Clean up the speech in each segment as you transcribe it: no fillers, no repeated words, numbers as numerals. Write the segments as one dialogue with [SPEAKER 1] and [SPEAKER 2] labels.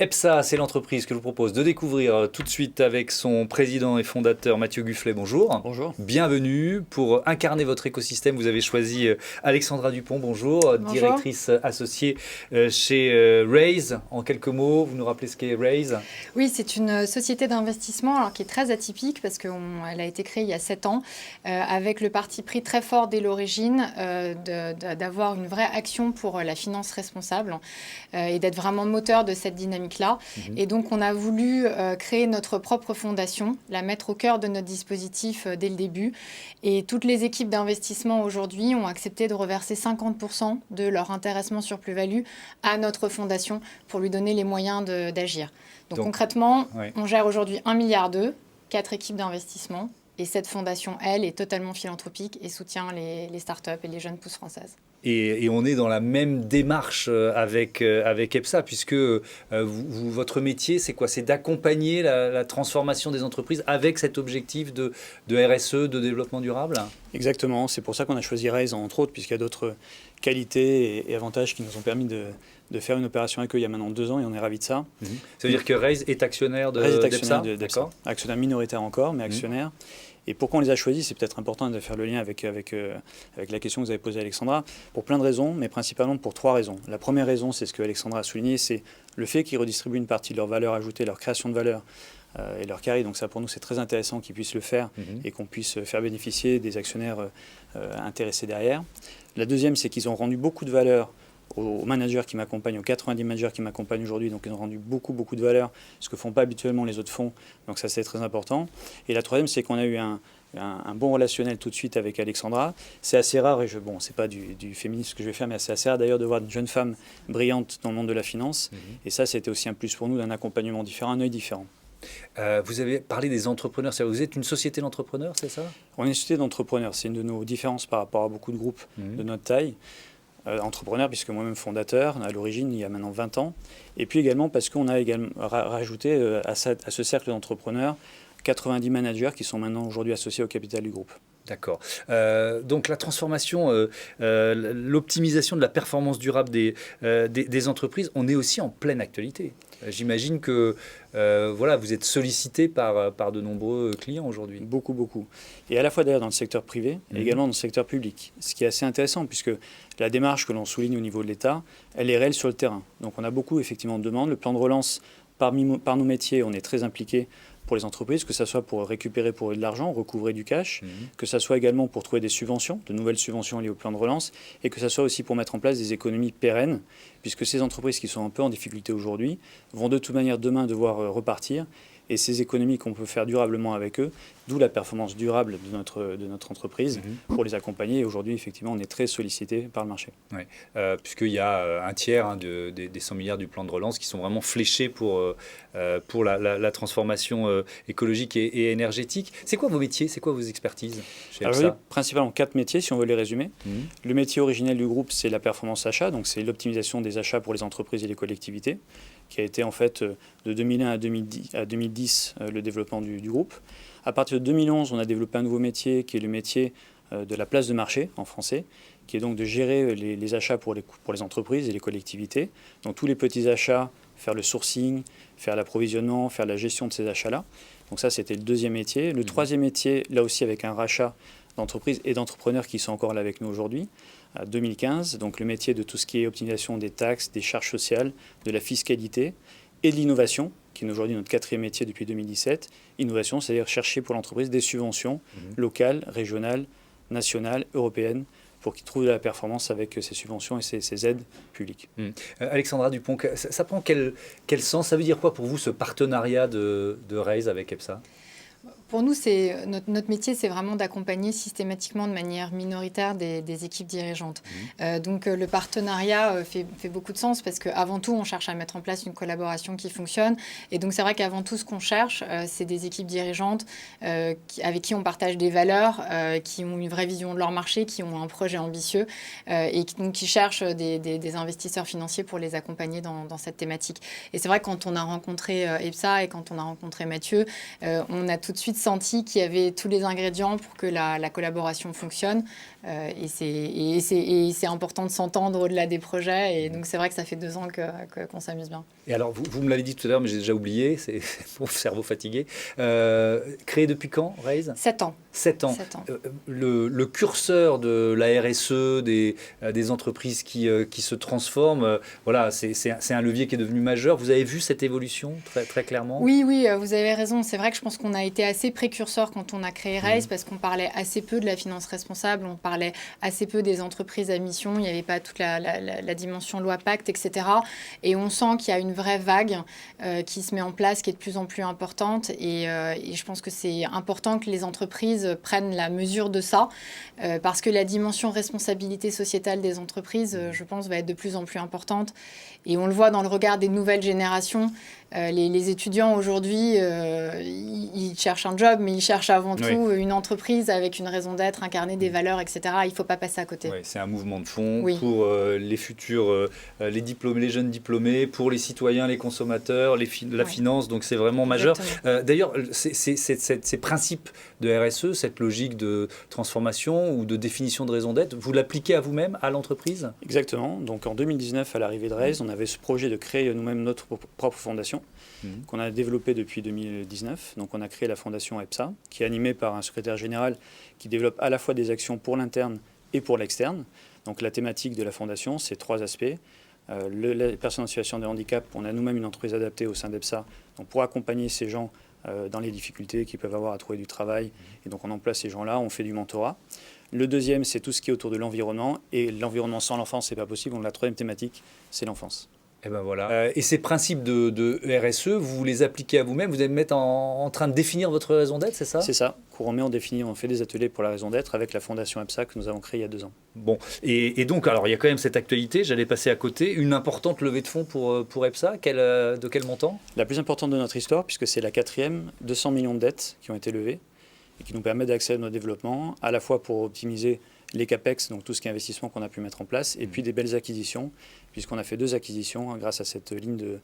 [SPEAKER 1] EPSA, c'est l'entreprise que je vous propose de découvrir tout de suite avec son président et fondateur Mathieu Gufflet. Bonjour.
[SPEAKER 2] Bonjour.
[SPEAKER 1] Bienvenue. Pour incarner votre écosystème, vous avez choisi Alexandra Dupont. Bonjour,
[SPEAKER 3] Bonjour.
[SPEAKER 1] directrice associée chez Raise. En quelques mots, vous nous rappelez ce qu'est Raise?
[SPEAKER 3] Oui, c'est une société d'investissement alors, qui est très atypique parce qu'elle a été créée il y a 7 ans avec le parti pris très fort dès l'origine d'avoir une vraie action pour la finance responsable et d'être vraiment moteur de cette dynamique-là. Et donc, on a voulu créer notre propre fondation, la mettre au cœur de notre dispositif dès le début. Et toutes les équipes d'investissement aujourd'hui ont accepté de reverser 50% de leur intéressement sur plus-value à notre fondation pour lui donner les moyens d'agir. Donc concrètement, on gère aujourd'hui 1,2 milliard, 4 équipes d'investissement. Et cette fondation, elle, est totalement philanthropique et soutient les startups et les jeunes pousses françaises.
[SPEAKER 1] Et on est dans la même démarche avec EPSA, puisque votre métier, c'est quoi? C'est d'accompagner la transformation des entreprises avec cet objectif de RSE, de développement durable?
[SPEAKER 2] Exactement, c'est pour ça qu'on a choisi Raise, entre autres, puisqu'il y a d'autres qualités et avantages qui nous ont permis de faire une opération avec eux il y a maintenant 2 ans, et on est ravis de ça.
[SPEAKER 1] Ça veut dire que Raise est actionnaire d'EPSA?
[SPEAKER 2] D'accord. Actionnaire minoritaire encore, mais actionnaire. Et pourquoi on les a choisis? C'est peut-être important de faire le lien avec la question que vous avez posée à Alexandra, pour plein de raisons, mais principalement pour 3 raisons. La première raison, c'est ce que Alexandra a souligné, c'est le fait qu'ils redistribuent une partie de leur valeur ajoutée, leur création de valeur et leur carry. Donc ça, pour nous, c'est très intéressant qu'ils puissent le faire et qu'on puisse faire bénéficier des actionnaires intéressés derrière. La deuxième, c'est qu'ils ont rendu beaucoup de valeur aux managers qui m'accompagnent, aux 90 managers qui m'accompagnent aujourd'hui. Donc, ils ont rendu beaucoup de valeur, ce que ne font pas habituellement les autres fonds. Donc, ça, c'est très important. Et la troisième, c'est qu'on a eu un bon relationnel tout de suite avec Alexandra. C'est assez rare, et bon, c'est pas du féminisme que je vais faire, mais c'est assez rare d'ailleurs de voir une jeune femme brillante dans le monde de la finance. Et ça, c'était aussi un plus pour nous, d'un accompagnement différent, un œil différent.
[SPEAKER 1] Vous avez parlé des entrepreneurs. Vous êtes une société d'entrepreneurs, c'est ça?
[SPEAKER 2] On est une société d'entrepreneurs. C'est une de nos différences par rapport à beaucoup de groupes de notre taille. Entrepreneur, puisque moi-même fondateur, à l'origine, il y a maintenant 20 ans. Et puis également parce qu'on a également rajouté à ce cercle d'entrepreneurs 90 managers qui sont maintenant aujourd'hui associés au capital du groupe.
[SPEAKER 1] D'accord. Donc la transformation, l'optimisation de la performance durable des entreprises, on est aussi en pleine actualité. J'imagine que vous êtes sollicité par de nombreux clients aujourd'hui.
[SPEAKER 2] Beaucoup. Et à la fois d'ailleurs dans le secteur privé et également dans le secteur public. Ce qui est assez intéressant puisque la démarche que l'on souligne au niveau de l'État, elle est réelle sur le terrain. Donc on a beaucoup effectivement de demandes. Le plan de relance, par nos métiers, on est très impliqué pour les entreprises, que ce soit pour récupérer pour eux de l'argent, recouvrer du cash, que ce soit également pour trouver des subventions, de nouvelles subventions liées au plan de relance, et que ce soit aussi pour mettre en place des économies pérennes, puisque ces entreprises qui sont un peu en difficulté aujourd'hui vont de toute manière demain devoir repartir, et ces économies qu'on peut faire durablement avec eux, d'où la performance durable de notre entreprise, pour les accompagner. Et aujourd'hui, effectivement, on est très sollicité par le marché.
[SPEAKER 1] Oui, puisqu'il y a un tiers des 100 milliards du plan de relance qui sont vraiment fléchés pour la transformation écologique et énergétique. C'est quoi vos métiers? C'est quoi vos expertises chez EPSA?
[SPEAKER 2] Alors, principalement 4 métiers, si on veut les résumer. Le métier originel du groupe, c'est la performance achat, donc c'est l'optimisation des achats pour les entreprises et les collectivités, qui a été en fait de 2001 à 2010 le développement du groupe. À partir de 2011, on a développé un nouveau métier qui est le métier de la place de marché en français, qui est donc de gérer les achats pour les entreprises et les collectivités. Donc tous les petits achats, faire le sourcing, faire l'approvisionnement, faire la gestion de ces achats-là. Donc ça, c'était le deuxième métier. Le troisième métier, là aussi avec un rachat d'entreprises et d'entrepreneurs qui sont encore là avec nous aujourd'hui, 2015, donc le métier de tout ce qui est optimisation des taxes, des charges sociales, de la fiscalité et de l'innovation, qui est aujourd'hui notre 4e métier depuis 2017. Innovation, c'est-à-dire chercher pour l'entreprise des subventions locales, régionales, nationales, européennes, pour qu'ils trouvent de la performance avec ces subventions et ces aides publiques.
[SPEAKER 1] Alexandra Dupont, ça prend quel sens? Ça veut dire quoi pour vous ce partenariat de Raise avec EPSA?
[SPEAKER 3] Pour nous, notre métier, c'est vraiment d'accompagner systématiquement de manière minoritaire des équipes dirigeantes. Donc le partenariat fait beaucoup de sens parce qu'avant tout, on cherche à mettre en place une collaboration qui fonctionne. Et donc c'est vrai qu'avant tout, ce qu'on cherche, c'est des équipes dirigeantes avec qui on partage des valeurs, qui ont une vraie vision de leur marché, qui ont un projet ambitieux et qui cherchent des investisseurs financiers pour les accompagner dans cette thématique. Et c'est vrai que quand on a rencontré EPSA et quand on a rencontré Mathieu, on a tout de suite senti qu'il y avait tous les ingrédients pour que la collaboration fonctionne. Et c'est important de s'entendre au-delà des projets. Et donc, c'est vrai que ça fait 2 ans qu'on s'amuse bien.
[SPEAKER 1] Et alors, vous me l'avez dit tout à l'heure, mais j'ai déjà oublié, c'est mon cerveau fatigué. Créé depuis quand, Raise?
[SPEAKER 3] 7 ans.
[SPEAKER 1] 7 ans.
[SPEAKER 3] 7 ans.
[SPEAKER 1] Le curseur de la RSE, des entreprises qui se transforment, voilà, c'est un levier qui est devenu majeur. Vous avez vu cette évolution très, très clairement?
[SPEAKER 3] Oui, vous avez raison. C'est vrai que je pense qu'on a été assez précurseur quand on a créé Raise parce qu'on parlait assez peu de la finance responsable, on parlait assez peu des entreprises à mission, il n'y avait pas toute la dimension loi Pacte, etc. Et on sent qu'il y a une vraie vague qui se met en place, qui est de plus en plus importante. Et je pense que c'est important que les entreprises prennent la mesure de ça parce que la dimension responsabilité sociétale des entreprises, je pense, va être de plus en plus importante. Et on le voit dans le regard des nouvelles générations. Les étudiants aujourd'hui, ils cherchent un job, mais ils cherchent avant tout une entreprise avec une raison d'être, incarner des valeurs, etc. Il ne faut pas passer à côté.
[SPEAKER 1] Oui, c'est un mouvement de fond pour les futurs, les diplômés, les jeunes diplômés, pour les citoyens, les consommateurs, la finance. Donc c'est vraiment majeur. D'ailleurs, ces principes de RSE, cette logique de transformation ou de définition de raison d'être, vous l'appliquez à vous-même, à l'entreprise?
[SPEAKER 2] Exactement. Donc en 2019, à l'arrivée de Raise, on avait ce projet de créer nous-mêmes notre propre fondation qu'on a développée depuis 2019. Donc on a créé la fondation EPSA, qui est animée par un secrétaire général qui développe à la fois des actions pour l'interne et pour l'externe. Donc la thématique de la fondation, c'est 3 aspects. Les personnes en situation de handicap, on a nous-mêmes une entreprise adaptée au sein d'EPSA donc pour accompagner ces gens dans les difficultés qu'ils peuvent avoir à trouver du travail. Et donc on emploie ces gens-là, on fait du mentorat. Le deuxième, c'est tout ce qui est autour de l'environnement. Et l'environnement sans l'enfance, c'est pas possible. Donc la troisième thématique, c'est l'enfance.
[SPEAKER 1] Et ben voilà. Et ces principes de RSE, vous les appliquez à vous-même? Vous allez me mettre en train de définir votre raison d'être, c'est ça?
[SPEAKER 2] C'est ça. Courant mai, on fait des ateliers pour la raison d'être avec la fondation EPSA que nous avons créée il y a 2 ans.
[SPEAKER 1] Bon. Et donc, alors, il y a quand même cette actualité, j'allais passer à côté, une importante levée de fonds pour EPSA. De quel montant?
[SPEAKER 2] La plus importante de notre histoire, puisque c'est la 4e, 200 millions de dettes qui ont été levées et qui nous permettent d'accéder à nos développements, à la fois pour optimiser les CAPEX, donc tout ce qui est investissement qu'on a pu mettre en place, et puis des belles acquisitions, puisqu'on a fait 2 acquisitions grâce à cette ligne de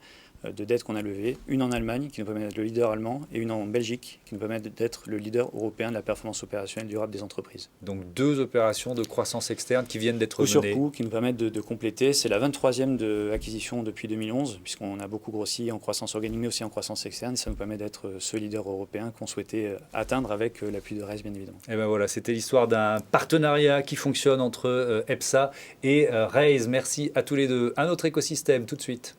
[SPEAKER 2] dette qu'on a levée, une en Allemagne qui nous permet d'être le leader allemand et une en Belgique qui nous permet d'être le leader européen de la performance opérationnelle durable des entreprises.
[SPEAKER 1] Donc 2 opérations de croissance externe qui viennent d'être menées.
[SPEAKER 2] Coup sur coup, qui nous permettent de compléter. C'est la 23e acquisition depuis 2011, puisqu'on a beaucoup grossi en croissance organique mais aussi en croissance externe. Ça nous permet d'être ce leader européen qu'on souhaitait atteindre avec l'appui de Raise, bien évidemment.
[SPEAKER 1] Et ben voilà, c'était l'histoire d'un partenariat qui fonctionne entre EPSA et Raise. Merci à tous les deux. Un autre écosystème tout de suite.